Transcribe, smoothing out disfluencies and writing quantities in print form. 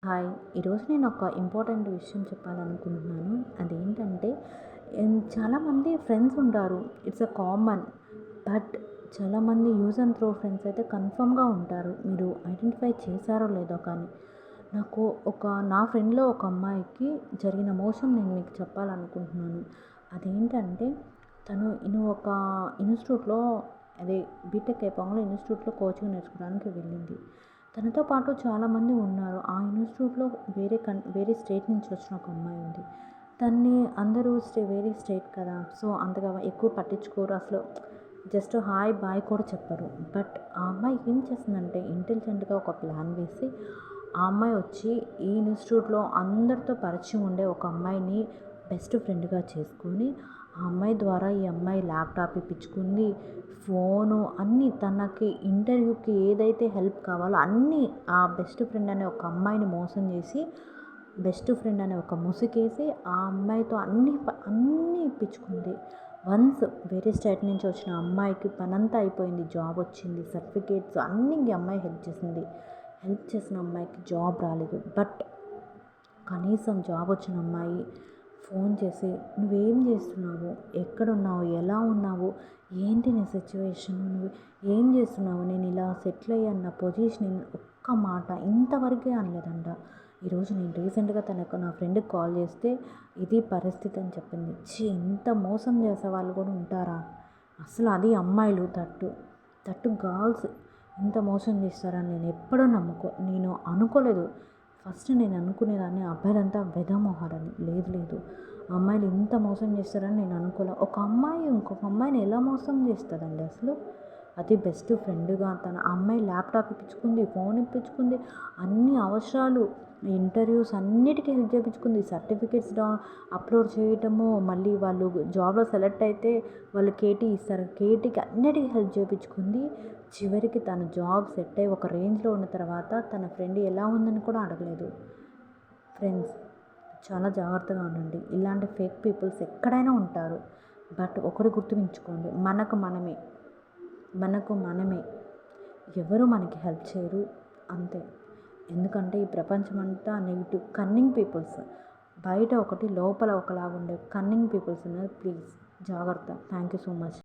Hi! ఈరోజు నేను ఒక ఇంపార్టెంట్ విషయం చెప్పాలనుకుంటున్నాను. అదేంటంటే చాలామంది ఫ్రెండ్స్ ఉంటారు. It's a common. బట్ చాలామంది యూజ్ అండ్ త్రో ఫ్రెండ్స్ అయితే కన్ఫర్మ్‌గా ఉంటారు. మీరు ఐడెంటిఫై చేశారో లేదో కానీ. నాకు నా ఫ్రెండ్‌లో ఒక అమ్మాయికి జరిగిన మోసం నేను మీకు చెప్పాలనుకుంటున్నాను. అదేంటంటే తను ఒక ఇన్‌స్టిట్యూట్‌లో అదే బీటెక్ అయిపోగానే ఇన్‌స్టిట్యూట్‌లో కోచింగ్ నేర్చుకోవడానికి వెళ్ళింది. తనతో పాటు చాలామంది ఉన్నారు. ఆ ఇన్‌స్టిట్యూట్‌లో వేరే స్టేట్ నుంచి వచ్చిన ఒక అమ్మాయి ఉంది. తనని అందరూ వేరే స్టేట్ కదా! సో, అంతగా ఎక్కువ పట్టించుకోరు. అసలు జస్ట్ హాయ్, బాయ్ కూడా చెప్పరు. బట్ ఆ అమ్మాయి ఏం చేసిందంటే ఇంటెలిజెంట్‌గా ఒక ప్లాన్ వేసి, ఆ అమ్మాయి వచ్చి ఈ ఇన్‌స్టిట్యూట్‌లో అందరితో పరిచయం ఉండే ఒక అమ్మాయిని బెస్ట్ ఫ్రెండ్‌గా చేసుకొని, ఆ అమ్మాయి ద్వారా ఈ అమ్మాయి ల్యాప్‌టాప్ ఇప్పించుకుంది. ఫోను అన్నీ తనకి ఇంటర్వ్యూకి ఏదైతే హెల్ప్ కావాలో అన్నీ ఆ బెస్ట్ ఫ్రెండ్ అనే ఒక అమ్మాయిని మోసం చేసి, బెస్ట్ ఫ్రెండ్ అనే ఒక ముసుగేసి ఆ అమ్మాయితో అన్నీ ఇప్పించుకుంది. వన్స్ వేరే స్టేట్ నుంచి వచ్చిన అమ్మాయికి పనంతా అయిపోయింది. జాబ్ వచ్చింది. సర్టిఫికేట్స్ అన్నీ ఈ అమ్మాయి హెల్ప్ చేసింది. హెల్ప్ చేసిన అమ్మాయికి జాబ్ రాలేదు. బట్ కనీసం జాబ్ వచ్చిన అమ్మాయి ఫోన్ చేసి నువ్వేం చేస్తున్నావు, ఎక్కడున్నావు, ఎలా ఉన్నావు, ఏంటి నీ సిచ్యువేషన్, నువ్వు ఏం చేస్తున్నావు, నేను ఇలా సెటిల్ అయ్యాను, నా పొజిషన్ ఒక్క మాట ఇంతవరకే అనలేదంట. ఈరోజు నేను రీసెంట్గా నా ఫ్రెండ్కి కాల్ చేస్తే ఇది పరిస్థితి అని చెప్పింది. ఇంత మోసం చేసే వాళ్ళు కూడా ఉంటారా? అసలు అది అమ్మాయిలు తట్టు గర్ల్స్ ఇంత మోసం చేస్తారని నేను అనుకోలేదు. ఫస్ట్ నేను అనుకునేదాన్ని అబ్బాయిలంతా వెధమొహాలని. లేదు, అమ్మాయిలు ఇంత మోసం చేస్తారని నేను అనుకోలే. ఒక అమ్మాయి ఇంకొక అమ్మాయిని ఎలా మోసం చేస్తుందండి అసలు? అది బెస్ట్ ఫ్రెండ్‌గా ఆ అమ్మాయి ల్యాప్‌టాప్ ఇప్పించుకుంది, ఫోన్ ఇప్పించుకుంది, అన్ని అవసరాలు, ఇంటర్వ్యూస్ అన్నిటికి హెల్ప్ చేపించుకుంది. సర్టిఫికేట్స్ అప్లోడ్ చేయటము, మళ్ళీ వాళ్ళు జాబ్‌లో సెలెక్ట్ అయితే వాళ్ళు కేటీ ఇస్తారు. కేటీకి అన్నిటికి హెల్ప్ చేపించుకుంది. చివరికి తన జాబ్ సెట్ అయ్యి ఒక రేంజ్‌లో ఉన్న తర్వాత తన ఫ్రెండ్ ఎలా ఉందని కూడా అడగలేదు. ఫ్రెండ్స్, చాలా జాగ్రత్తగా ఉండండి. ఇలాంటి ఫేక్ పీపుల్స్ ఎక్కడైనా ఉంటారు. బట్ ఒకటి గుర్తుంచుకోండి, మనకు మనమే ఎవరు మనకి హెల్ప్ చేయరు. అంతే. ఎందుకంటే ఈ ప్రపంచమంతా నెగిటివ్ కన్నింగ్ పీపుల్స్. బయట ఒకటి లోపల ఒకలాగా ఉండే కన్నింగ్ పీపుల్స్ ఉన్నారు. ప్లీజ్ జాగ్రత్త. Thank you so much.